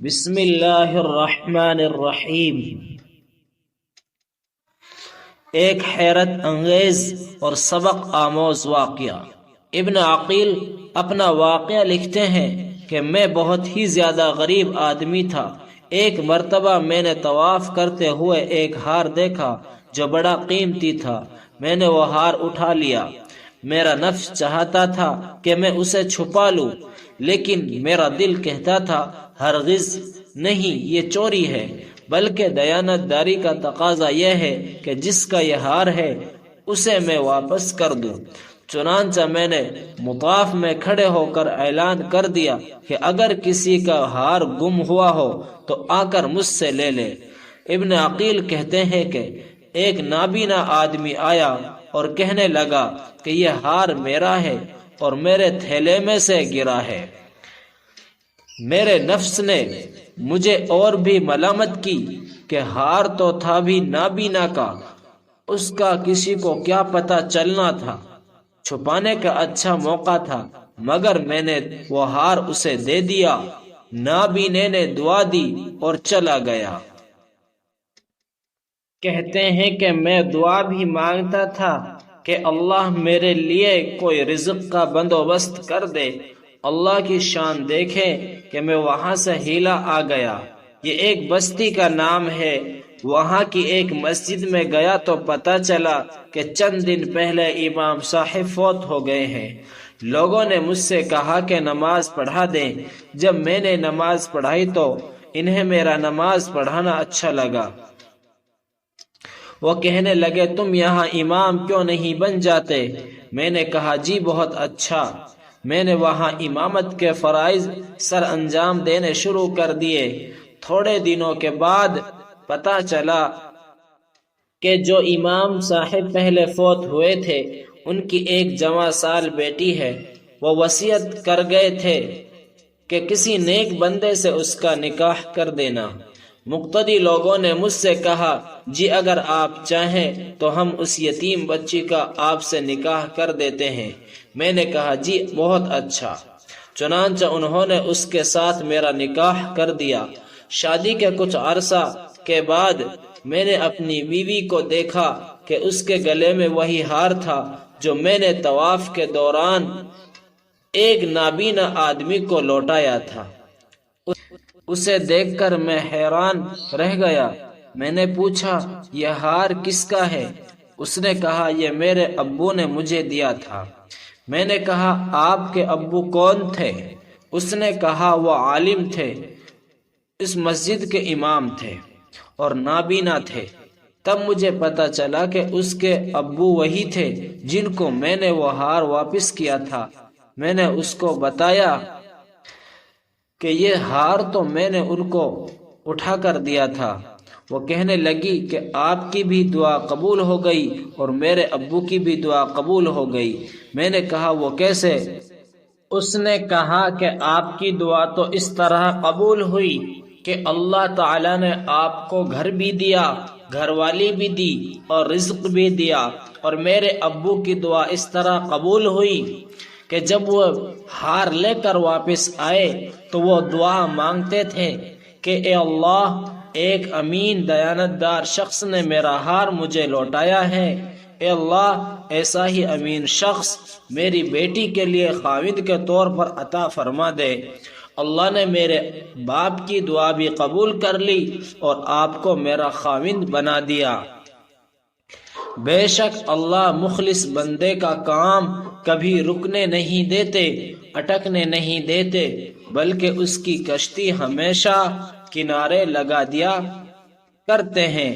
بسم اللہ الرحمن الرحیم۔ ایک حیرت انگیز اور سبق آموز واقعہ۔ ابن عقیل اپنا واقعہ لکھتے ہیں کہ میں بہت ہی زیادہ غریب آدمی تھا۔ ایک مرتبہ میں نے طواف کرتے ہوئے ایک ہار دیکھا جو بڑا قیمتی تھا۔ میں نے وہ ہار اٹھا لیا۔ میرا نفس چاہتا تھا کہ میں اسے چھپا لوں، لیکن میرا دل کہتا تھا ہرگز نہیں، یہ چوری ہے، بلکہ دیانت داری کا تقاضا یہ ہے کہ جس کا یہ ہار ہے اسے میں واپس کر دوں۔ چنانچہ میں نے مطاف میں کھڑے ہو کر اعلان کر دیا کہ اگر کسی کا ہار گم ہوا ہو تو آ کر مجھ سے لے لے۔ ابن عقیل کہتے ہیں کہ ایک نابینا آدمی آیا اور کہنے لگا کہ یہ ہار میرا ہے اور میرے تھیلے میں سے گرا ہے۔ میرے نفس نے مجھے اور بھی ملامت کی کہ ہار تو تھا بھی نابینا کا، اس کا کسی کو کیا پتہ چلنا تھا، چھپانے کا اچھا موقع تھا، مگر میں نے وہ ہار اسے دے دیا۔ نابینے نے دعا دی اور چلا گیا۔ کہتے ہیں کہ میں دعا بھی مانگتا تھا کہ اللہ میرے لیے کوئی رزق کا بندوبست کر دے۔ اللہ کی شان دیکھیں کہ میں وہاں سے ہیلا آ گیا۔ یہ ایک بستی کا نام ہے۔ وہاں کی ایک مسجد میں گیا تو پتہ چلا کہ چند دن پہلے امام صاحب فوت ہو گئے ہیں۔ لوگوں نے مجھ سے کہا کہ نماز پڑھا دیں۔ جب میں نے نماز پڑھائی تو انہیں میرا نماز پڑھانا اچھا لگا۔ وہ کہنے لگے تم یہاں امام کیوں نہیں بن جاتے؟ میں نے کہا جی بہت اچھا۔ میں نے وہاں امامت کے فرائض سر انجام دینے شروع کر دیے۔ تھوڑے دنوں کے بعد پتہ چلا کہ جو امام صاحب پہلے فوت ہوئے تھے ان کی ایک جوان سال بیٹی ہے۔ وہ وصیت کر گئے تھے کہ کسی نیک بندے سے اس کا نکاح کر دینا۔ مقتدی لوگوں نے مجھ سے کہا جی اگر آپ چاہیں تو ہم اس یتیم بچی کا آپ سے نکاح کر دیتے ہیں۔ میں نے کہا جی بہت اچھا۔ چنانچہ انہوں نے اس کے ساتھ میرا نکاح کر دیا۔ شادی کے کچھ عرصہ کے بعد میں نے اپنی بیوی کو دیکھا کہ اس کے گلے میں وہی ہار تھا جو میں نے طواف کے دوران ایک نابینا آدمی کو لوٹایا تھا۔ اسے دیکھ کر میں حیران رہ گیا۔ میں نے پوچھا یہ ہار کس کا ہے؟ اس نے کہا یہ میرے ابو نے مجھے دیا تھا۔ میں نے کہا آپ کے ابو کون تھے؟ اس نے کہا وہ عالم تھے، اس مسجد کے امام تھے اور نابینا تھے۔ تب مجھے پتہ چلا کہ اس کے ابو وہی تھے جن کو میں نے وہ ہار واپس کیا تھا۔ میں نے اس کو بتایا کہ یہ ہار تو میں نے ان کو اٹھا کر دیا تھا۔ وہ کہنے لگی کہ آپ کی بھی دعا قبول ہو گئی اور میرے ابو کی بھی دعا قبول ہو گئی۔ میں نے کہا وہ کیسے؟ اس نے کہا کہ آپ کی دعا تو اس طرح قبول ہوئی کہ اللہ تعالیٰ نے آپ کو گھر بھی دیا، گھر والی بھی دی اور رزق بھی دیا، اور میرے ابو کی دعا اس طرح قبول ہوئی کہ جب وہ ہار لے کر واپس آئے تو وہ دعا مانگتے تھے کہ اے اللہ ایک امین دیانتدار شخص نے میرا ہار مجھے لوٹایا ہے، اے اللہ ایسا ہی امین شخص میری بیٹی کے لیے خاوند کے طور پر عطا فرما دے۔ اللہ نے میرے باپ کی دعا بھی قبول کر لی اور آپ کو میرا خاوند بنا دیا۔ بے شک اللہ مخلص بندے کا کام کبھی رکنے نہیں دیتے، اٹکنے نہیں دیتے، بلکہ اس کی کشتی ہمیشہ کنارے لگا دیا کرتے ہیں۔